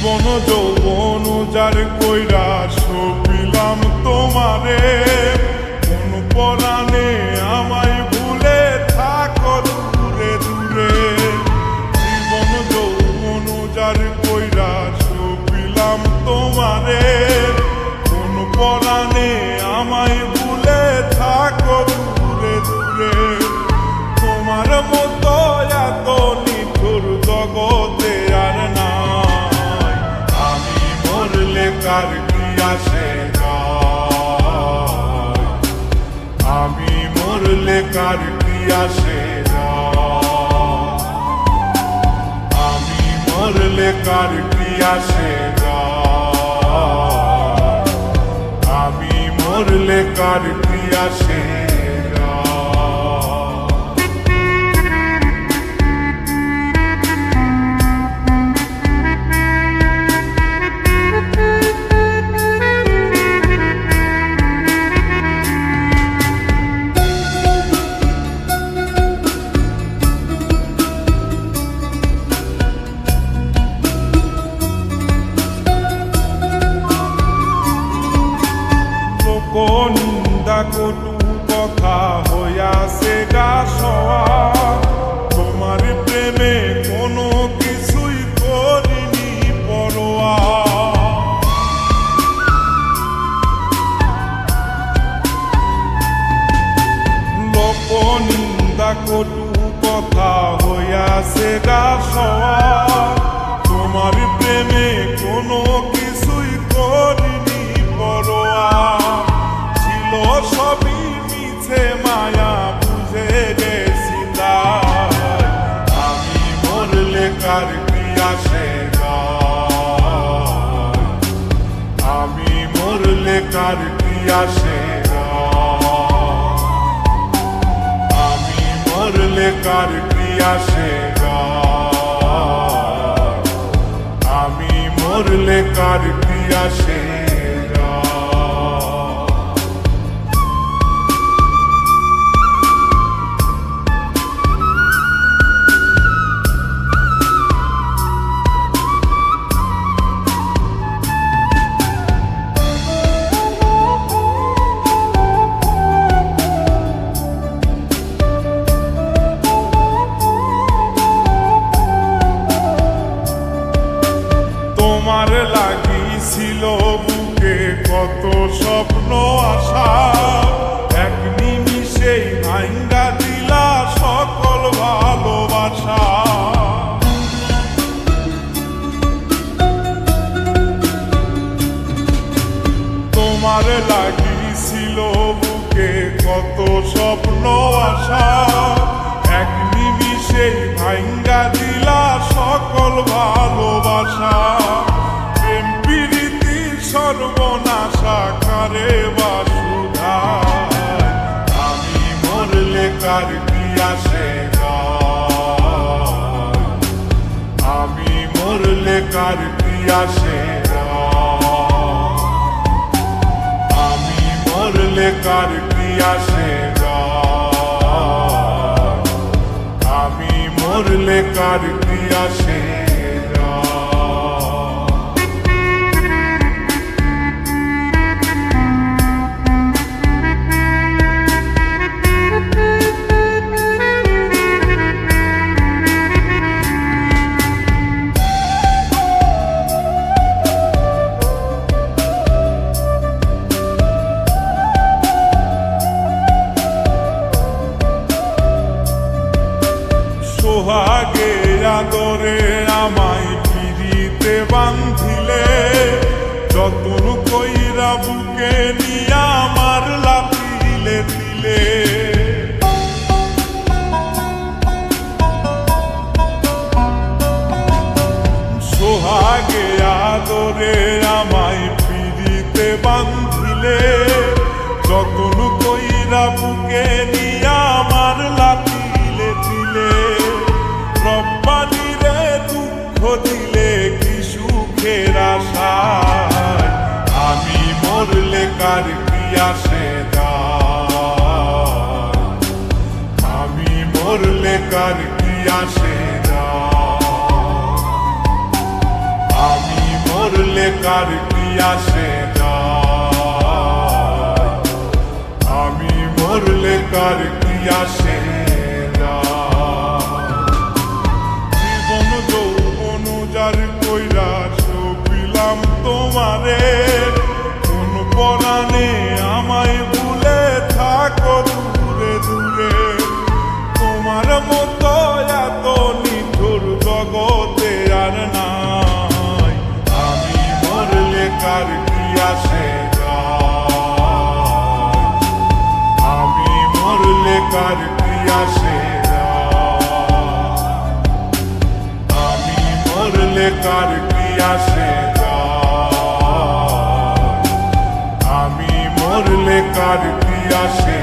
জীবন যৌবন যার কইরা সপিলাম তোমারে, কোন পরাণে আমায় ভুলে থাকো দূরে দূরে। জীবন যৌবন যার কইরা সপিলাম তোমারে, কোন পরাণে আমায় ভুলে থাকো দূরে দূরে। তোমার মতো এত নিঠুর জগতে আর নাই, আমি মরলে কার কি আসে যায়, আমি মরলে কার কি আসে যায়, আমি মরলে কার কি আসে যায়, আমি মরলে কার কি আসে। নিন্দা কটু কথা হইয়াছে গা সওয়া, তোমার প্রেমে কোনো কিছুই করিনি পরোয়া। লোক নিন্দা কটু কথা হইয়াছে গা সওয়া, তোমার প্রেমে কোনো কিছুই করিনি পরোয়া। সবই মিছে মায়া বুঝে গেছি তাই, আমি মরলে কার কি আসে যায়, আমি মরলে কার কি আসে যায়, আমি মরলে কার কি আসে যায়, আমি মরলে কার কি আসে। তোমার লাগিছিল বুকে কত স্বপ্ন আশা, এক নিমিষেই ভাঙ্গা দিলা সকল ভালোবাসা। তোমার লাগিছিল বুকে কত স্বপ্ন আশা, এক নিমিষেই ভাঙ্গা দিলা সকল ভালোবাসা। প্রেম প্রীতি সর্বনাশা কারে বাসুধায়, আমি মরলে কার কি আসে যায়, আমি মরলে কার কি আসে যায়, আমি মরলে কার কি আসে যায়, আমি মরলে কার কি আসে। সোহাগে আদরে আমায় পিরিতে বান্ধিলে, যতন কইরা বুকে নিয়া মারলা তিলে তিলে। সোহাগে আদরে আমায় পিরিতে বান্ধিলে, যতন কইরা বুকে নিয়া মারলা তিলে তিলে। রব্বানি রে দুঃখ দিলে কি সুখের আশায়, আমি মরলে কার কি আসে যায়, আমি মরলে কার কি আসে যায়, আমি মরলে কার কি আসে যায়, আমি মরলে কার কি আসে যায়। জীবন যৌবন যার কইরা সপিলাম তোমারে, কোন পরাণে আমায় ভুলে থাকো দূরে দূরে। তোমার মতো এত নিঠুর জগতে আর নাই, আমি মরলে কার কি আসে যায়, আমি মরলে কার কি আসে যায়, আমি মরলে কার কি আসে যায়, আমি মরলে কার কি আসে।